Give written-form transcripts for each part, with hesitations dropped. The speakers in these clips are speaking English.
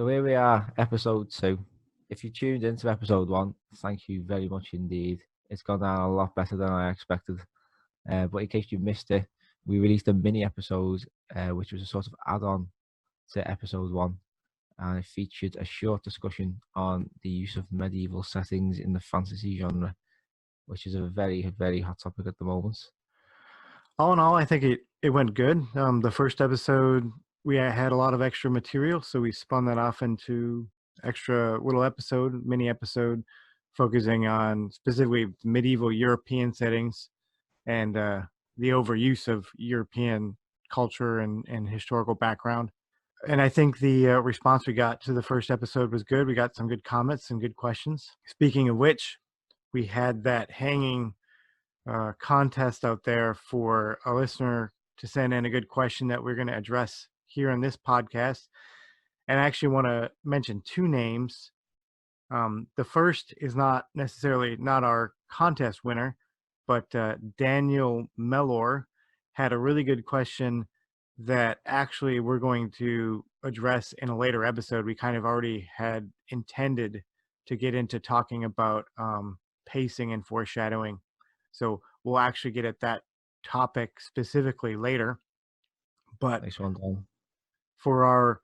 So here we are, episode 2. If you tuned into episode 1, thank you very much indeed. It's gone down a lot better than I expected. But in case you missed it, we released a mini episode, which was a sort of add-on to episode 1. And it featured a short discussion on the use of medieval settings in the fantasy genre, which is a very, very hot topic at the moment. All in all, I think it went good. The first episode, we had a lot of extra material, so we spun that off into extra little mini episode, focusing on specifically medieval European settings and the overuse of European culture and historical background. And I think the response we got to the first episode was good. We got some good comments and good questions. Speaking of which, we had that hanging contest out there for a listener to send in a good question that we're going to address here in this podcast. And I actually want to mention 2 names. The first is not necessarily not our contest winner, but Daniel Mellor had a really good question that actually we're going to address in a later episode. We kind of already had intended to get into talking about pacing and foreshadowing. So we'll actually get at that topic specifically later. But Nice one, Dan. for our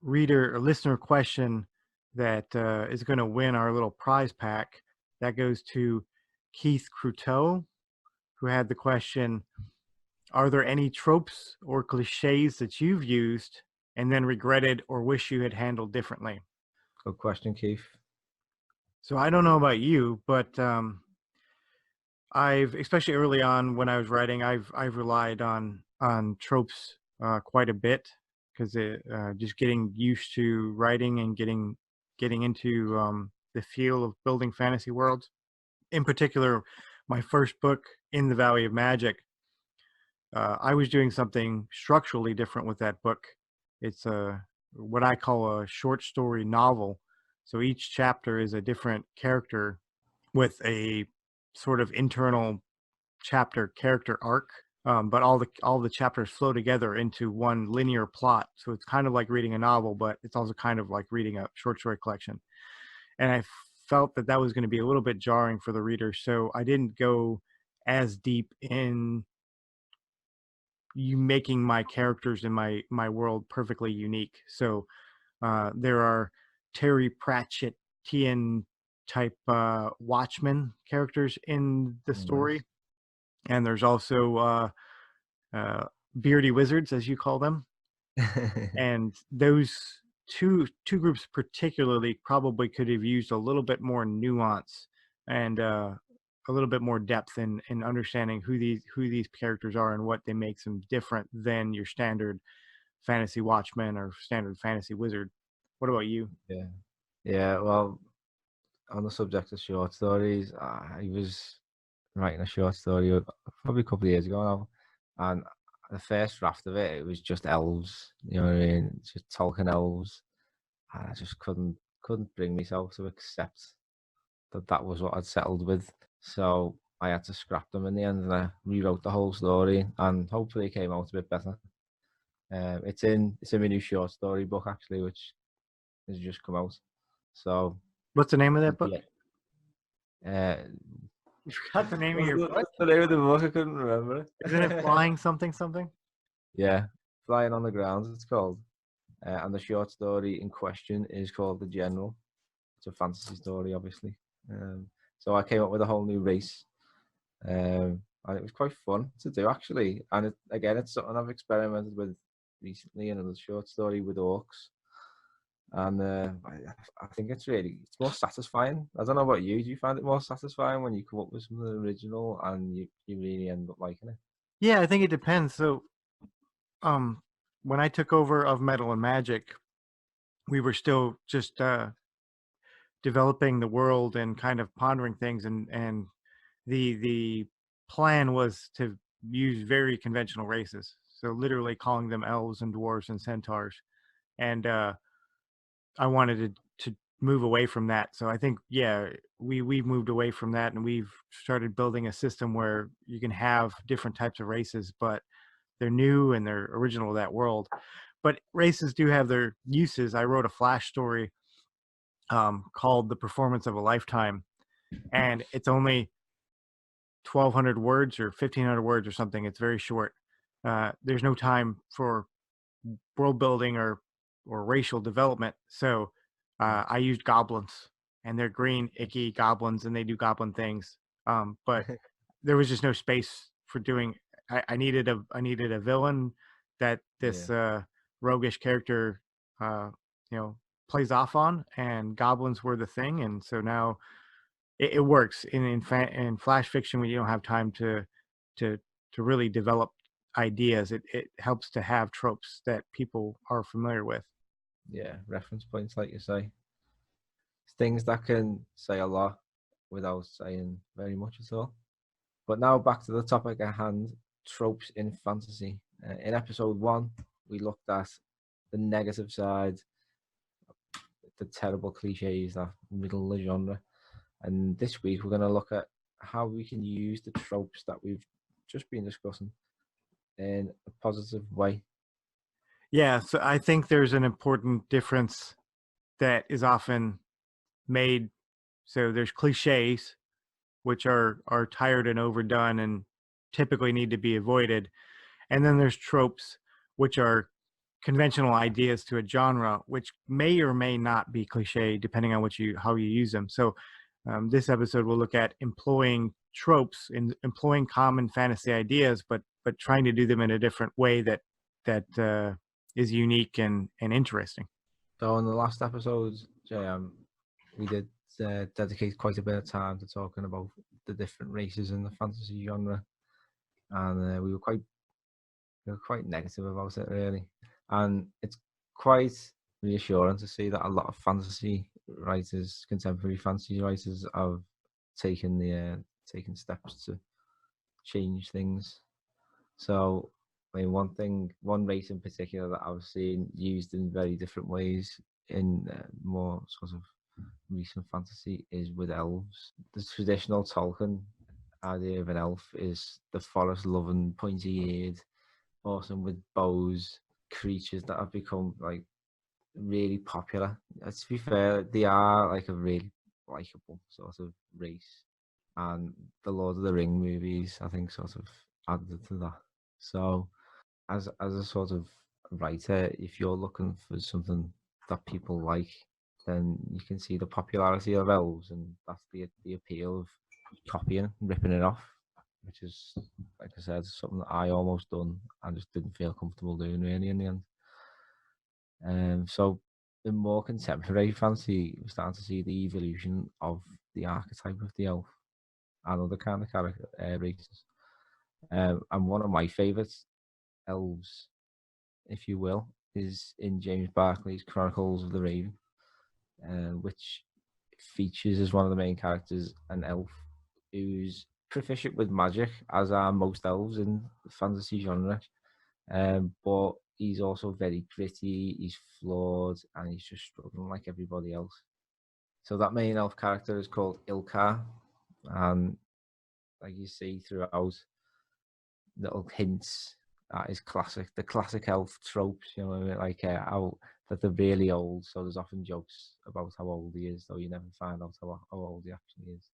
reader or listener question that is going to win our little prize pack, that goes to Keith Cruteau, who had the question, are there any tropes or cliches that you've used and then regretted or wish you had handled differently? Good question, Keith. So I don't know about you, but I've, especially early on when I was writing, I've relied on tropes quite a bit, because just getting used to writing and getting into the feel of building fantasy worlds. In particular, my first book, In the Valley of Magic, I was doing something structurally different with that book. It's what I call a short story novel. So each chapter is a different character with a sort of internal chapter character arc, but all the chapters flow together into one linear plot. So it's kind of like reading a novel, but it's also kind of like reading a short story collection. And I felt that was going to be a little bit jarring for the reader, so I didn't go as deep in making my characters in my world perfectly unique. So there are Terry Pratchettian type Watchmen characters in the story, and there's also beardy wizards, as you call them. And those two groups particularly probably could have used a little bit more nuance and a little bit more depth in understanding who these characters are and what they makes them different than your standard fantasy Watchmen or standard fantasy wizard. What about you? Yeah. Well, on the subject of short stories, I was writing a short story probably a couple of years ago now, and the first draft of it was just elves. You know what I mean? Just Tolkien elves, and I just couldn't bring myself to accept that was what I'd settled with. So I had to scrap them in the end, and I rewrote the whole story, and hopefully it came out a bit better. It's in my new short story book actually, which has just come out. So what's the name of that book? You forgot the name of your book? What's the name of the book? I couldn't remember it. Isn't it Flying something? Yeah, Flying on the Ground it's called. And the short story in question is called The General. It's a fantasy story, obviously. So I came up with a whole new race. And it was quite fun to do, actually. And it's something I've experimented with recently in a short story with orcs. And I think it's more satisfying. I don't know about you. Do you find it more satisfying when you come up with something original and you really end up liking it? Yeah, I think it depends. So, when I took over of Metal and Magic, we were still just developing the world and kind of pondering things, and the plan was to use very conventional races. So literally calling them elves and dwarves and centaurs, and I wanted to move away from that. So I think, yeah, we've moved away from that, and we've started building a system where you can have different types of races, but they're new and they're original to that world. but races do have their uses. I wrote a Flash story called "The Performance of a Lifetime," and it's only 1,200 words or 1,500 words or something. It's very short. There's no time for world building or racial development. So I used goblins, and they're green, icky goblins, and they do goblin things. But there was just no space for doing. I needed a villain that this roguish character, you know, plays off on, and goblins were the thing. And so now it works in flash fiction when you don't have time to to really develop ideas. It helps to have tropes that people are familiar with. Yeah, reference points, like you say. Things that can say a lot without saying very much at all. But now back to the topic at hand, tropes in fantasy. In episode 1, we looked at the negative side, the terrible cliches that riddle the genre. And this week, we're going to look at how we can use the tropes that we've just been discussing in a positive way. Yeah, so I think there's an important difference that is often made. So there's cliches, which are tired and overdone and typically need to be avoided. And then there's tropes, which are conventional ideas to a genre, which may or may not be cliche depending on how you use them. So this episode will look at employing tropes and employing common fantasy ideas, but trying to do them in a different way that is unique and interesting. So in the last episode, we did dedicate quite a bit of time to talking about the different races in the fantasy genre, and we were quite negative about it, really. And it's quite reassuring to see that a lot of fantasy writers, contemporary fantasy writers, have taken steps to change things. So, I mean, one race in particular that I've seen used in very different ways in more sort of recent fantasy is with elves. The traditional Tolkien idea of an elf is the forest-loving, pointy-eared, awesome with bows creatures that have become like really popular. To be fair, they are like a really likable sort of race, and the Lord of the Ring movies, I think, sort of added to that. So, as a sort of writer, if you're looking for something that people like, then you can see the popularity of elves, and that's the appeal of copying, ripping it off, which is, like I said, something that I almost done and just didn't feel comfortable doing really in the end. So in more contemporary fantasy, we're starting to see the evolution of the archetype of the elf and other kind of character races. And one of my favourite elves, if you will, is in James Barclay's Chronicles of the Raven, which features as one of the main characters an elf who's proficient with magic, as are most elves in the fantasy genre. But he's also very gritty, he's flawed, and he's just struggling like everybody else. So that main elf character is called Ilkar, and like you see throughout, little hints at his the classic elf tropes, you know, like how that they're really old. So there's often jokes about how old he is, though you never find out how old he actually is.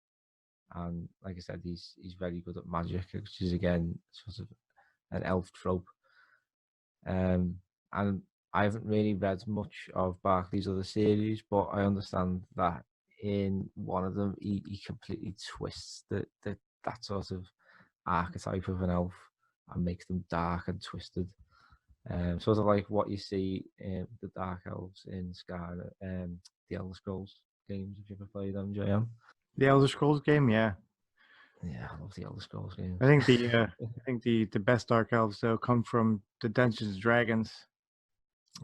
And like I said, he's very good at magic, which is again sort of an elf trope. And I haven't really read much of Barclay's other series, but I understand that in one of them he completely twists that sort of archetype of an elf and makes them dark and twisted. Sort of like what you see in the Dark Elves in Skyrim, the Elder Scrolls games, if you ever played them, JM. The Elder Scrolls game, yeah. Yeah, I love the Elder Scrolls games. I think the best dark elves though come from the Dungeons and Dragons.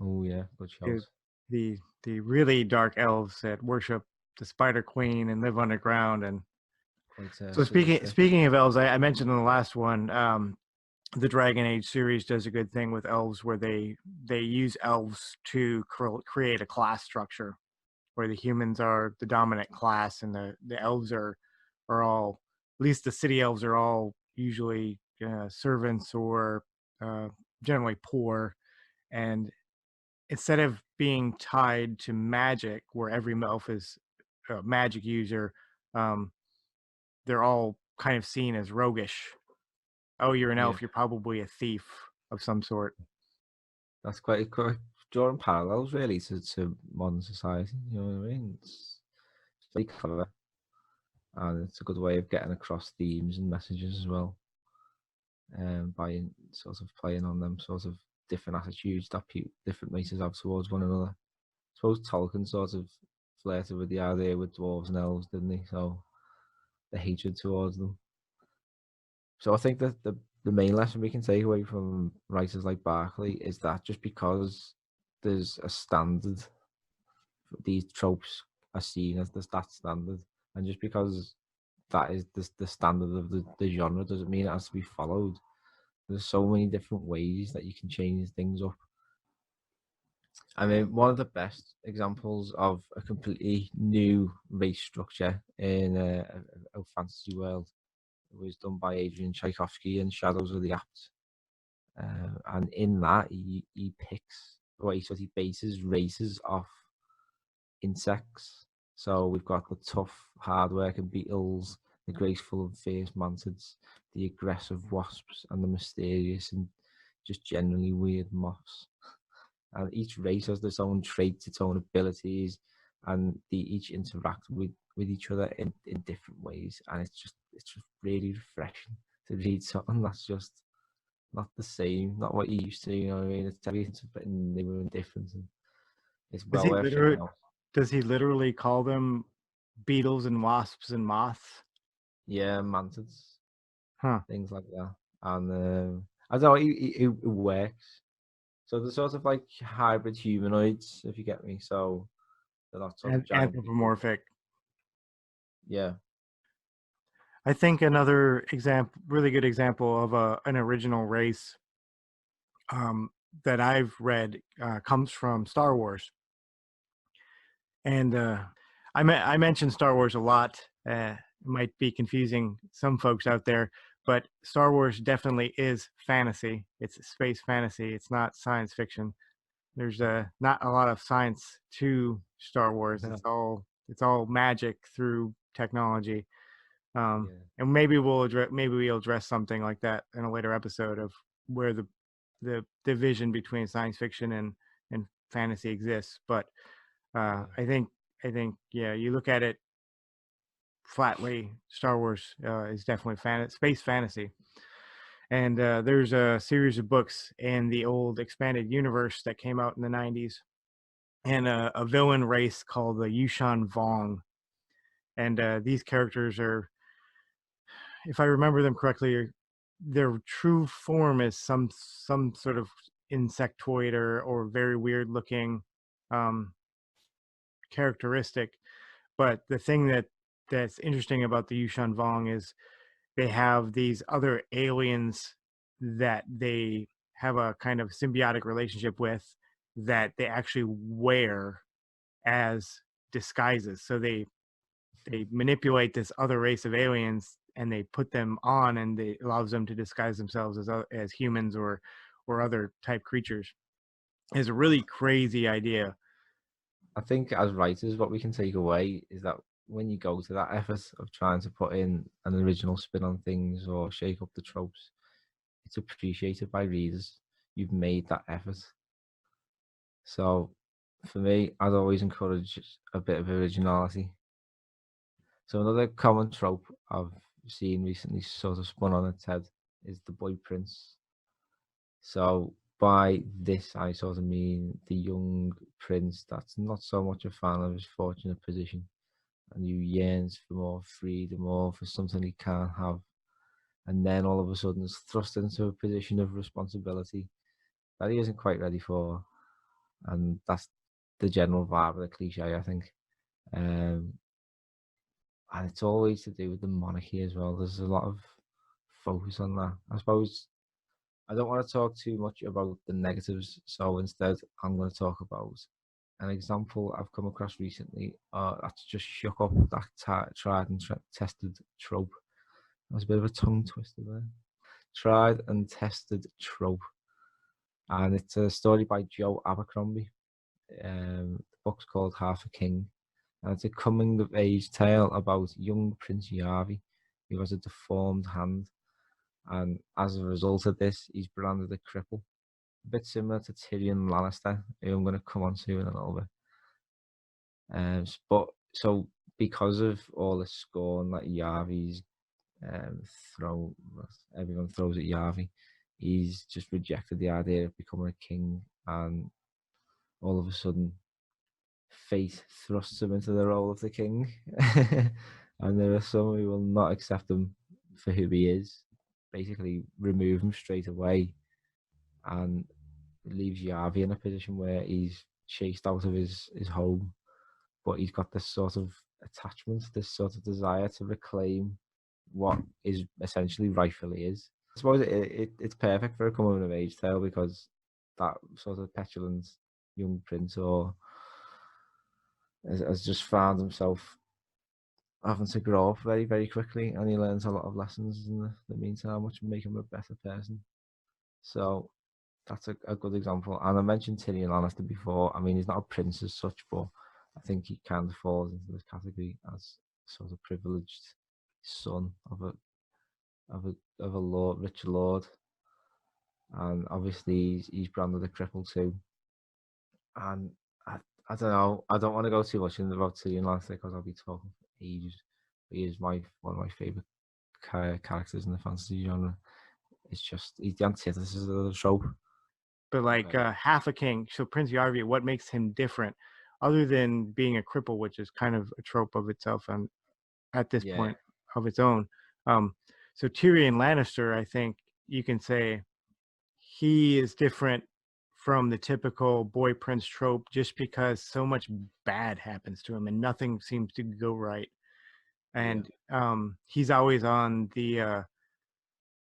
Oh yeah, good shows. The really dark elves that worship the Spider Queen and live underground. And Quite so speaking of elves, I mentioned in the last one, the Dragon Age series does a good thing with elves where they use elves to create a class structure where the humans are the dominant class and the elves are all, at least the city elves are all usually servants or generally poor, and instead of being tied to magic, where every elf is a magic user, um, they're all kind of seen as roguish. Oh, you're an Yeah, elf, you're probably a thief of some sort. that's quite drawing parallels really to modern society. You know what I mean? It's very clever, and it's a good way of getting across themes and messages as well. By sort of playing on them sort of different attitudes that different races have towards one another. I suppose Tolkien sort of flirted with the idea with dwarves and elves, didn't he? So the hatred towards them. So I think that the main lesson we can take away from writers like Barclay is that just because there's a standard, these tropes are seen as that standard, and just because that is the standard of the genre doesn't mean it has to be followed. There's so many different ways that you can change things up. I mean, one of the best examples of a completely new race structure in a fantasy world was done by Adrian Tchaikovsky in Shadows of the Apts. And in that, he picks, or he bases races off insects. So we've got the tough, hard-working beetles, the graceful and fierce mantids, the aggressive wasps, and the mysterious and just generally weird moths. And each race has its own traits, its own abilities, and they each interact with each other in different ways. And it's just really refreshing to read something that's just not the same, not what you used to. You know what I mean? It's everything's a bit new and different, and it's Does well he worth literally checking out. does he literally call them beetles and wasps and moths? Yeah, mantids, Huh. things like that, and I don't know, it works. So they're sort of like hybrid humanoids, if you get me. So they're not sort of giant beetles. Anthropomorphic. Yeah, I think another example, really good example of an original race um, that I've read comes from Star Wars. And I mentioned Star Wars a lot. It might be confusing some folks out there, but Star Wars definitely is fantasy. It's space fantasy. It's not science fiction. There's not a lot of science to Star Wars. It's all magic through technology. yeah, And maybe we'll address something like that in a later episode of where the division between science fiction and fantasy exists. But yeah, I think yeah, you look at it flatly. Star Wars is definitely space fantasy, and there's a series of books in the old expanded universe that came out in the '90s, and a villain race called the Yushan Vong, and these characters are, if I remember them correctly, their true form is some sort of insectoid or very weird looking um, characteristic. But the thing that's interesting about the Yushan Vong is they have these other aliens that they have a kind of symbiotic relationship with that they actually wear as disguises. So they manipulate this other race of aliens and they put them on, and it allows them to disguise themselves as humans or other type creatures. It's a really crazy idea. I think as writers, what we can take away is that when you go to that effort of trying to put in an original spin on things or shake up the tropes, it's appreciated by readers. You've made that effort. So for me, I'd always encourage a bit of originality. So another common trope I've seen recently sort of spun on its head is the boy prince. So by this, I sort of mean the young prince that's not so much a fan of his fortunate position and who yearns for more freedom or for something he can't have. And then all of a sudden is thrust into a position of responsibility that he isn't quite ready for. And that's the general vibe of the cliche, I think. Um, and it's always to do with the monarchy as well. There's a lot of focus on that. I suppose I don't want to talk too much about the negatives, so instead I'm going to talk about an example I've come across recently that's just shook up that tried and tested trope. That was a bit of a tongue twister there. Tried and tested trope. and it's a story by Joe Abercrombie. The book's called Half a King, and it's a coming-of-age tale about young Prince Yarvi, who has a deformed hand, and as a result of this, he's branded a cripple. A bit similar to Tyrion Lannister, who I'm going to come on to in a little bit. But so because of all the scorn that Yarvi's everyone throws at Yarvi, he's just rejected the idea of becoming a king, and all of a sudden, fate thrusts him into the role of the king. And there are some who will not accept him for who he is, basically remove him straight away, and leaves Yarvi in a position where he's chased out of his home, but he's got this sort of attachment, this sort of desire to reclaim what is essentially rightfully his. I suppose it's perfect for a coming of age tale, because that sort of petulant young prince has just found himself having to grow up very, very quickly, and he learns a lot of lessons in the meantime, which make him a better person. So that's a good example. And I mentioned Tyrion Lannister before. I mean, he's not a prince as such, but I think he kind of falls into this category as sort of privileged son of a lord, rich lord, and obviously he's branded a cripple too. And I don't know. I don't want to go too much into about Tyrion Lannister because I'll be talking for ages. He is one of my favorite characters in the fantasy genre. It's just he's the antithesis of the trope. But like Okay. half a king, so Prince Yarvi, what makes him different, other than being a cripple, which is kind of a trope of itself and at this Yeah. point of its own. So Tyrion Lannister, I think you can say he is different from the typical boy prince trope just because so much bad happens to him and nothing seems to go right. And he's always on the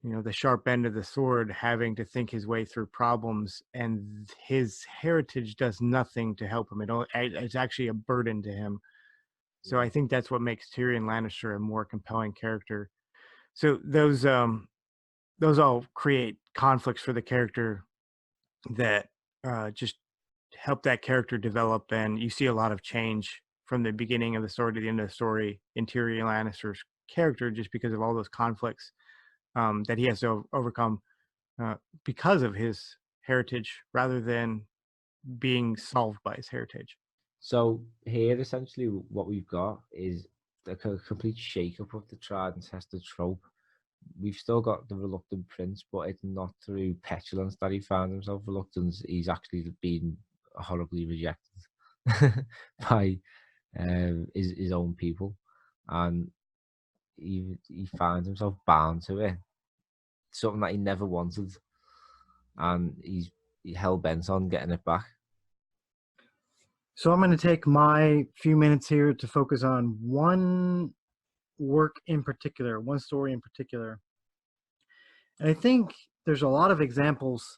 the sharp end of the sword, having to think his way through problems, and his heritage does nothing to help him. It's actually a burden to him. So I think that's what makes Tyrion Lannister a more compelling character. So those all create conflicts for the character that just help that character develop, and you see a lot of change from the beginning of the story to the end of the story in Tyrion Lannister's character, just because of all those conflicts that he has to overcome because of his heritage, rather than being solved by his heritage. So here, essentially, what we've got is a complete shake-up of the tried and tested trope. We've still got the reluctant prince, but it's not through petulance that he found himself reluctant. He's actually been horribly rejected by his own people, and he finds himself bound to it, something that he never wanted, and he's hell bent on getting it back. So I'm going to take my few minutes here to focus on one work in particular, one story in particular. And I think there's a lot of examples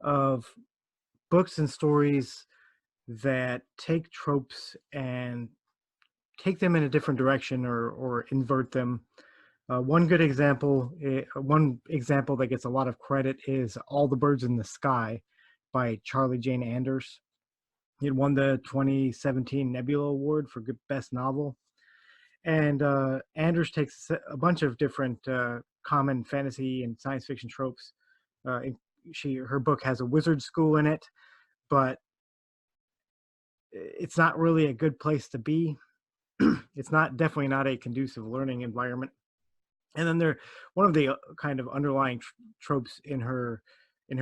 of books and stories that take tropes and take them in a different direction, or invert them. One example that gets a lot of credit is All the Birds in the Sky by Charlie Jane Anders. It won the 2017 Nebula Award for Best Novel. And Anders takes a bunch of different common fantasy and science fiction tropes. Her book has a wizard school in it, but it's not really a good place to be. It's definitely not a conducive learning environment. And then one of the kind of underlying tropes in her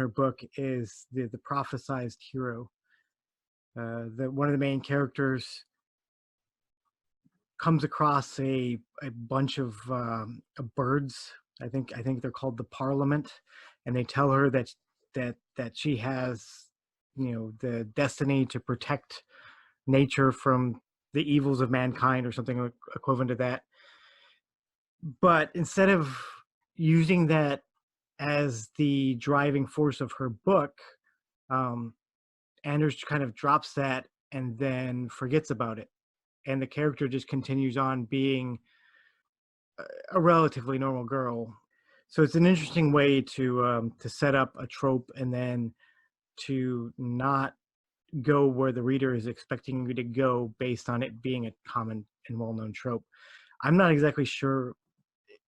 book is the prophesized hero. One of the main characters comes across a bunch of birds. I think they're called the Parliament, and they tell her that she has, the destiny to protect nature from the evils of mankind, or something equivalent to that. But instead of using that as the driving force of her book, Anders kind of drops that and then forgets about it, and the character just continues on being a relatively normal girl. So it's an interesting way to set up a trope and then to not go where the reader is expecting you to go based on it being a common and well-known trope. I'm not exactly sure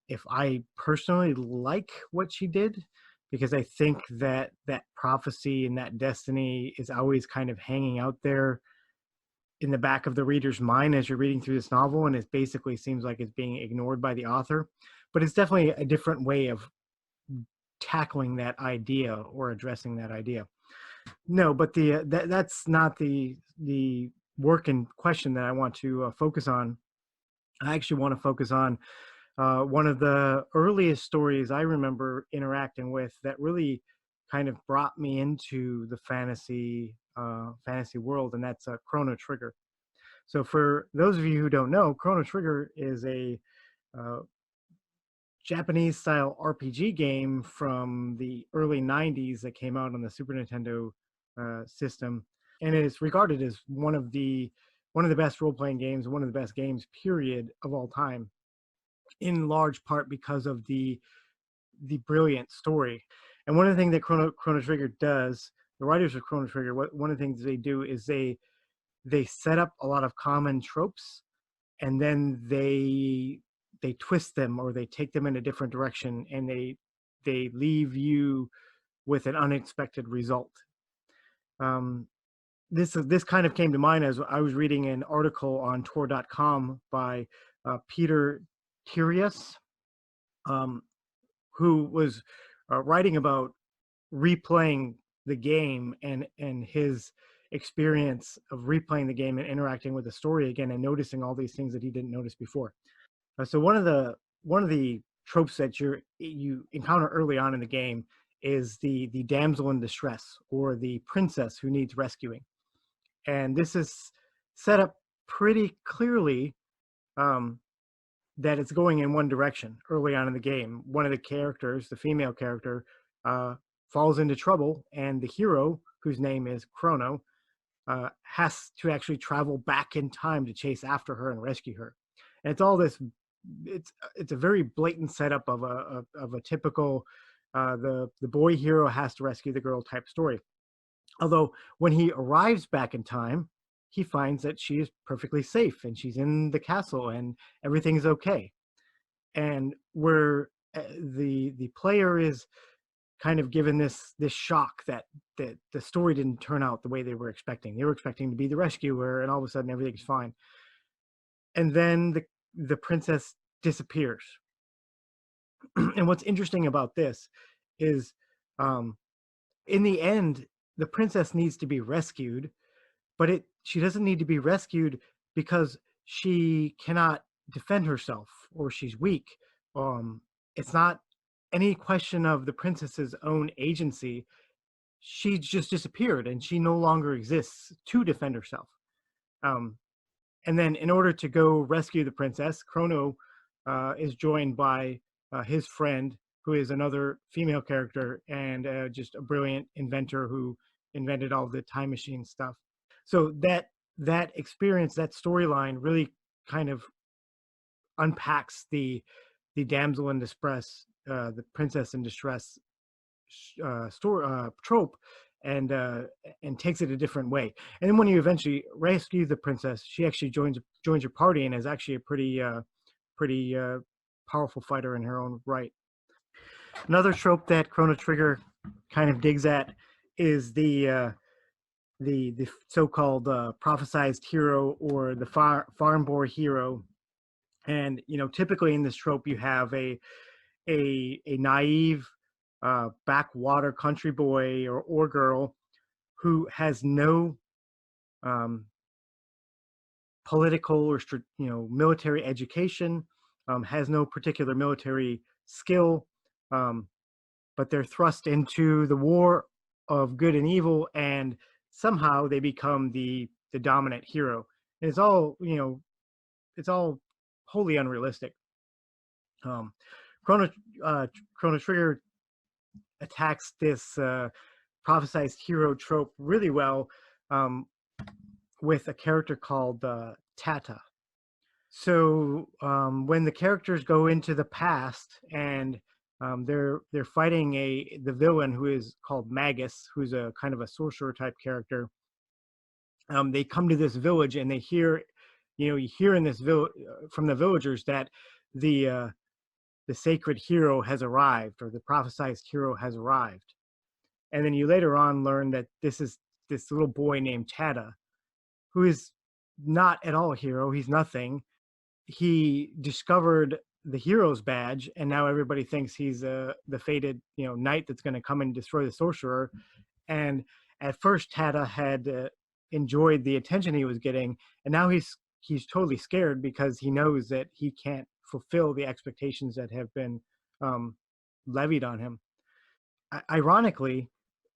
if I personally like what she did, because I think that that prophecy and that destiny is always kind of hanging out there in the back of the reader's mind as you're reading through this novel, and it basically seems like it's being ignored by the author. But it's definitely a different way of tackling that idea or addressing that idea. No, but that's not the work in question that I want to focus on. I actually want to focus on one of the earliest stories I remember interacting with that really kind of brought me into the fantasy world, and that's Chrono Trigger. So for those of you who don't know, Chrono Trigger is a uh, Japanese style RPG game from the early 90s that came out on the Super Nintendo system, and it is regarded as one of the best role-playing games, one of the best games period of all time, in large part because of the brilliant story. And one of the things that Chrono Trigger does, the writers of Chrono Trigger, one of the things they do is they set up a lot of common tropes, and then they twist them, or they take them in a different direction, and they leave you with an unexpected result. Um, this kind of came to mind as I was reading an article on Tor.com by Peter Tirias, um, who was writing about replaying the game and his experience of replaying the game and interacting with the story again and noticing all these things that he didn't notice before. So one of the tropes that you encounter early on in the game is the damsel in distress, or the princess who needs rescuing, and this is set up pretty clearly, um, that it's going in one direction early on in the game. One of the characters, the female character, uh, falls into trouble, and the hero, whose name is Chrono, has to actually travel back in time to chase after her and rescue her. And it's all this. It's a very blatant setup of a typical the boy hero has to rescue the girl type story. Although when he arrives back in time, he finds that she is perfectly safe and she's in the castle and everything's okay. And where the player is kind of given this shock that the story didn't turn out the way they were expecting. They were expecting to be the rescuer, and all of a sudden everything's fine. And then the princess disappears. And what's interesting about this is, um, in the end, the princess needs to be rescued, but she doesn't need to be rescued because she cannot defend herself, or she's weak. It's not any question of the princess's own agency. She just disappeared and she no longer exists to defend herself. Um, and then in order to go rescue the princess, Chrono is joined by his friend, who is another female character and just a brilliant inventor who invented all the time machine stuff. So that experience, that storyline, really kind of unpacks the damsel in distress, the princess in distress trope, and takes it a different way. And then when you eventually rescue the princess, she actually joins your party and is actually a pretty powerful fighter in her own right. Another trope that Chrono Trigger kind of digs at is the so-called prophesized hero, or the farm-boy hero. And typically in this trope, you have a naive backwater country boy or girl who has no um, political or military education, has no particular military skill, um, but they're thrust into the war of good and evil, and somehow they become the dominant hero. And it's all wholly unrealistic. Um, Chrono Chrono Trigger attacks this prophesized hero trope really well, um, with a character called Tata. So when the characters go into the past and They're fighting the villain who is called Magus, who's a kind of a sorcerer type character. They come to this village and they hear, you hear in this village from the villagers that the the sacred hero has arrived, or the prophesized hero has arrived. And then you later on learn that this is this little boy named Chada, who is not at all a hero. He's nothing. He discovered the hero's badge, and now everybody thinks he's the fated, knight that's going to come and destroy the sorcerer. And at first, Chada had enjoyed the attention he was getting, and now he's totally scared because he knows that he can't fulfill the expectations that have been levied on him. Ironically,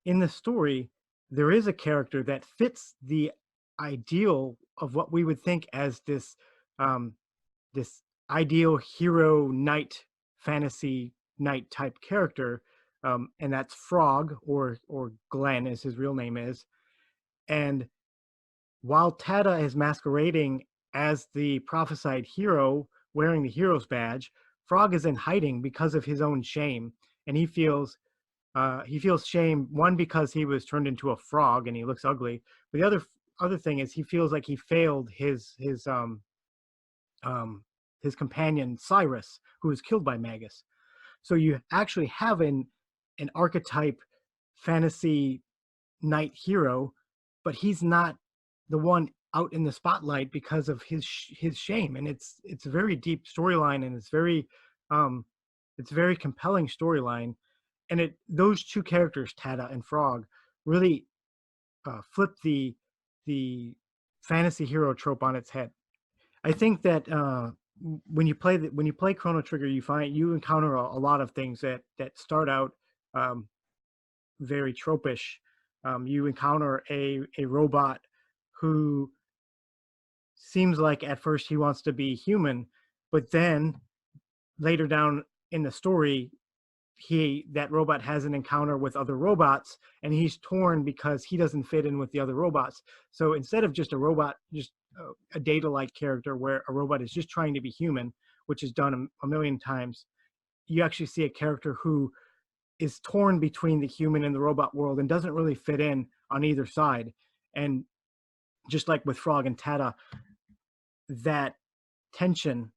in the story, there is a character that fits the ideal of what we would think as um, this ideal hero knight, fantasy knight type character, and that's Frog, or Glenn, as his real name is. And while Tada is masquerading as the prophesied hero, wearing the hero's badge, Frog is in hiding because of his own shame, and he feels shame, one, because he was turned into a frog and he looks ugly, but the other thing is he feels like he failed his companion Cyrus, who was killed by Magus. So you actually have an archetype fantasy knight hero, but he's not the one out in the spotlight because of his shame. And it's a very deep storyline, and it's a very compelling storyline. And those two characters, Tada and Frog, really flip the fantasy hero trope on its head. I think that when you play Chrono Trigger, you encounter a lot of things that start out very tropish. You encounter a robot who seems like at first he wants to be human, but then later down in the story, that robot has an encounter with other robots, and he's torn because he doesn't fit in with the other robots. So instead of just a robot, just a Data-like character where a robot is just trying to be human, which is done a million times, you actually see a character who is torn between the human and the robot world and doesn't really fit in on either side. And just like with Frog and Tada, that tension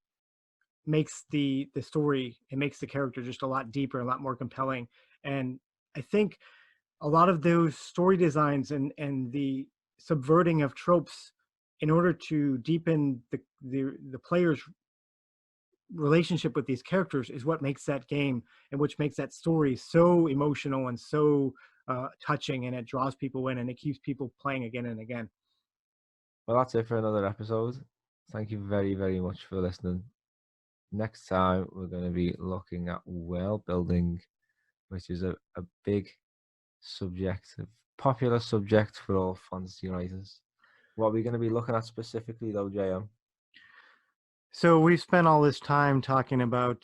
makes the story, it makes the character just a lot deeper, a lot more compelling. And I think a lot of those story designs and the subverting of tropes in order to deepen the player's relationship with these characters is what makes that game, and which makes that story so emotional and so touching, and it draws people in and it keeps people playing again and again. Well, that's it for another episode. Thank you very, very much for listening. Next time, we're going to be looking at world building, which is a big subject, a popular subject for all fantasy writers. What are we going to be looking at specifically, though, JM? So we've spent all this time talking about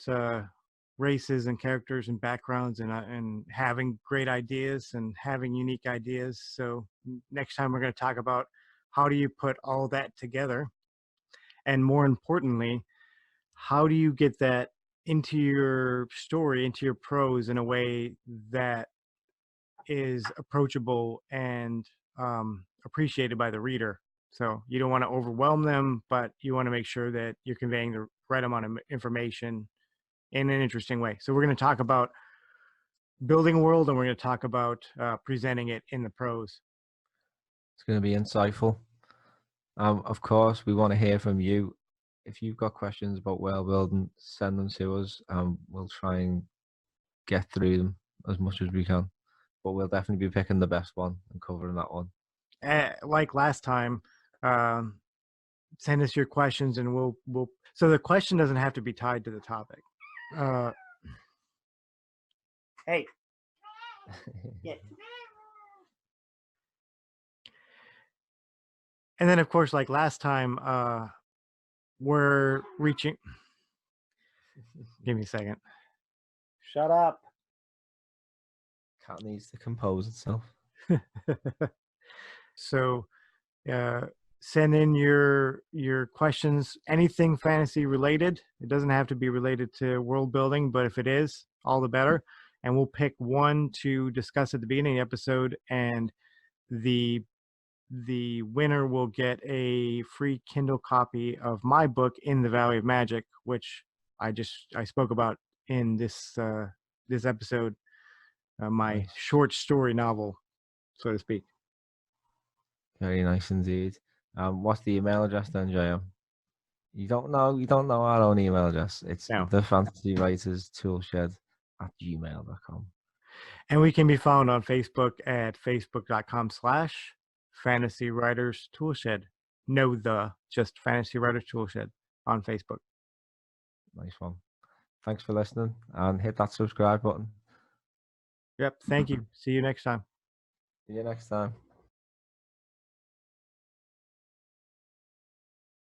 races and characters and backgrounds and having great ideas and having unique ideas. So next time we're going to talk about how do you put all that together, and more importantly, how do you get that into your story, into your prose, in a way that is approachable and appreciated by the reader. So you don't want to overwhelm them, but you want to make sure that you're conveying the right amount of information in an interesting way. So we're going to talk about building a world, and we're going to talk about presenting it in the prose. It's going to be insightful. Of course, we want to hear from you. If you've got questions about world building, send them to us, and we'll try and get through them as much as we can. But we'll definitely be picking the best one and covering that one. Like last time, send us your questions, and we'll. So the question doesn't have to be tied to the topic. Hey. Yes. And then, of course, like last time, we're reaching. Give me a second. Shut up. Cat needs to compose itself. So, send in your questions. Anything fantasy related. It doesn't have to be related to world building, but if it is, all the better. And we'll pick one to discuss at the beginning of the episode, and the winner will get a free Kindle copy of my book, In the Valley of Magic, which I spoke about in this episode, my Nice. short story novel, so to speak. Very nice indeed. What's the email address then, JM? You don't know our own email address. It's No. thefantasywriterstoolshed@gmail.com. And we can be found on Facebook at facebook.com/fantasywriterstoolshed. No, just Fantasy Writers Toolshed on Facebook. Nice one. Thanks for listening, and hit that subscribe button. Yep. Thank you. See you next time. See you next time.